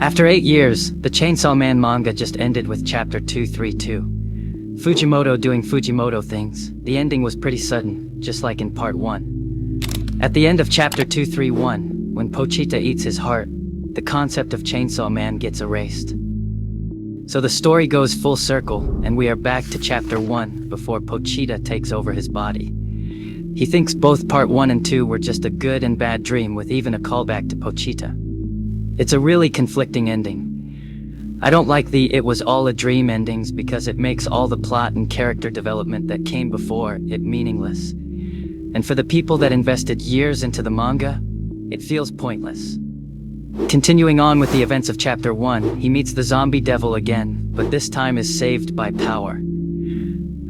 After 8 years, the Chainsawman manga just ended with chapter 232. Fujimoto doing Fujimoto things. The ending was pretty sudden, just like in part 1. At the end of chapter 231, when Pochita eats his heart, the concept of Chainsaw Man gets erased. So the story goes full circle, and we are back to chapter 1 before Pochita takes over his body. He thinks both part 1 and 2 were just a good and bad dream, with even a callback to Pochita. It's a really conflicting ending. I don't like the "it was all a dream" endings because it makes all the plot and character development that came before it meaningless. And for the people that invested years into the manga, it feels pointless. Continuing on with the events of chapter 1, he meets the zombie devil again, but this time is saved by power.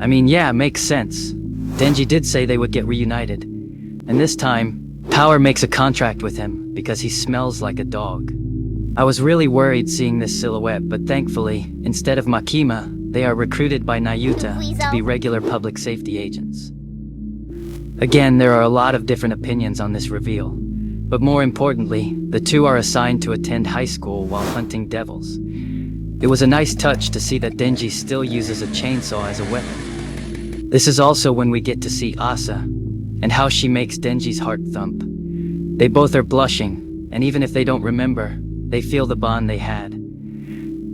I mean, yeah, makes sense. Denji did say they would get reunited. And this time, Power makes a contract with him because he smells like a dog. I was really worried seeing this silhouette, but thankfully, instead of Makima, they are recruited by Nayuta to be regular public safety agents. Again, there are a lot of different opinions on this reveal. But more importantly, the two are assigned to attend high school while hunting devils. It was a nice touch to see that Denji still uses a chainsaw as a weapon. This is also when we get to see Asa, and how she makes Denji's heart thump. They both are blushing, and even if they don't remember, they feel the bond they had.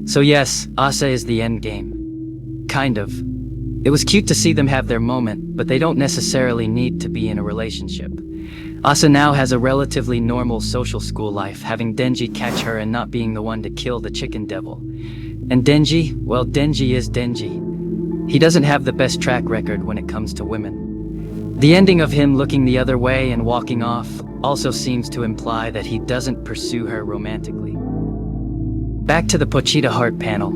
So yes, Asa is the end game. Kind of. It was cute to see them have their moment, but they don't necessarily need to be in a relationship. Asa now has a relatively normal social school life, having Denji catch her and not being the one to kill the chicken devil. And Denji, well, Denji is Denji. He doesn't have the best track record when it comes to women. The ending of him looking the other way and walking off also seems to imply that he doesn't pursue her romantically. Back to the Pochita heart panel.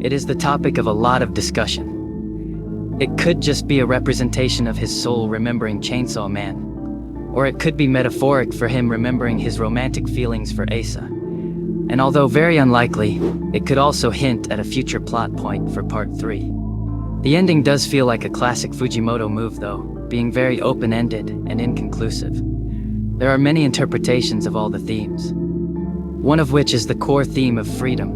It is the topic of a lot of discussion. It could just be a representation of his soul remembering Chainsaw Man, or it could be metaphoric for him remembering his romantic feelings for Asa. And although very unlikely, it could also hint at a future plot point for part 3. The ending does feel like a classic Fujimoto move though, being very open-ended and inconclusive. There are many interpretations of all the themes. One of which is the core theme of freedom,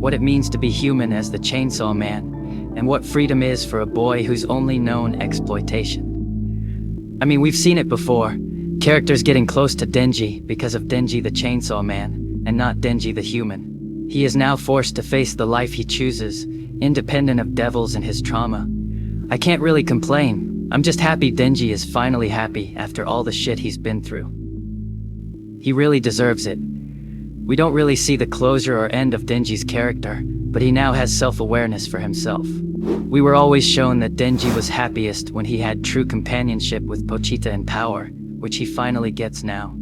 what it means to be human as the Chainsaw Man, and what freedom is for a boy who's only known exploitation. I mean, we've seen it before, characters getting close to Denji because of Denji the Chainsaw Man, and not Denji the human. He is now forced to face the life he chooses, independent of devils and his trauma. I can't really complain, I'm just happy Denji is finally happy after all the shit he's been through. He really deserves it. We don't really see the closure or end of Denji's character, but he now has self-awareness for himself. We were always shown that Denji was happiest when he had true companionship with Pochita and Power, which he finally gets now.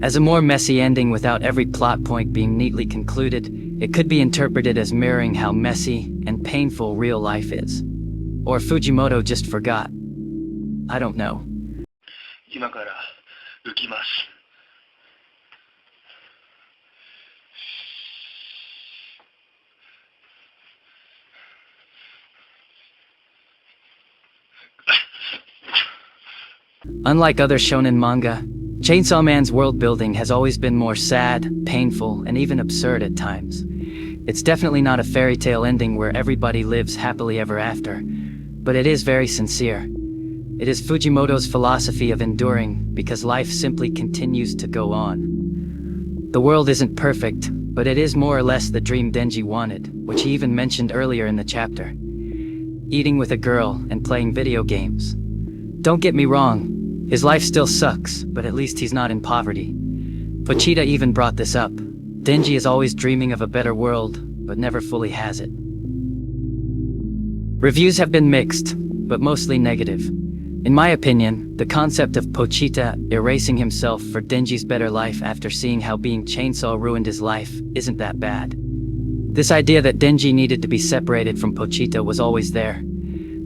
As a more messy ending without every plot point being neatly concluded, it could be interpreted as mirroring how messy and painful real life is. Or Fujimoto just forgot. I don't know. Unlike other shonen manga, Chainsaw Man's world building has always been more sad, painful, and even absurd at times. It's definitely not a fairy tale ending where everybody lives happily ever after, but it is very sincere. It is Fujimoto's philosophy of enduring because life simply continues to go on. The world isn't perfect, but it is more or less the dream Denji wanted, which he even mentioned earlier in the chapter. Eating with a girl and playing video games. Don't get me wrong, his life still sucks, but at least he's not in poverty. Pochita even brought this up. Denji is always dreaming of a better world, but never fully has it. Reviews have been mixed, but mostly negative. In my opinion, the concept of Pochita erasing himself for Denji's better life after seeing how being Chainsaw ruined his life isn't that bad. This idea that Denji needed to be separated from Pochita was always there.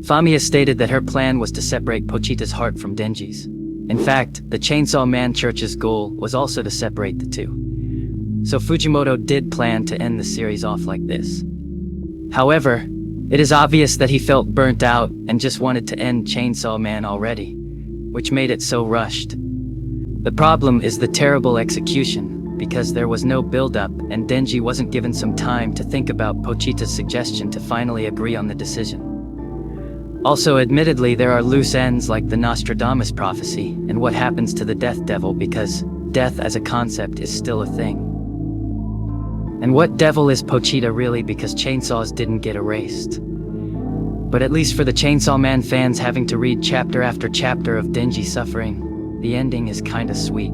Famiya stated that her plan was to separate Pochita's heart from Denji's. In fact, the Chainsaw Man Church's goal was also to separate the two. So Fujimoto did plan to end the series off like this. However, it is obvious that he felt burnt out and just wanted to end Chainsaw Man already, which made it so rushed. The problem is the terrible execution. because there was no build-up and Denji wasn't given some time to think about Pochita's suggestion to finally agree on the decision. Also, admittedly, there are loose ends like the Nostradamus prophecy and what happens to the Death Devil, because death as a concept is still a thing. And what devil is Pochita really, because chainsaws didn't get erased? But at least for the Chainsawman fans having to read chapter after chapter of Denji suffering, the ending is kinda sweet.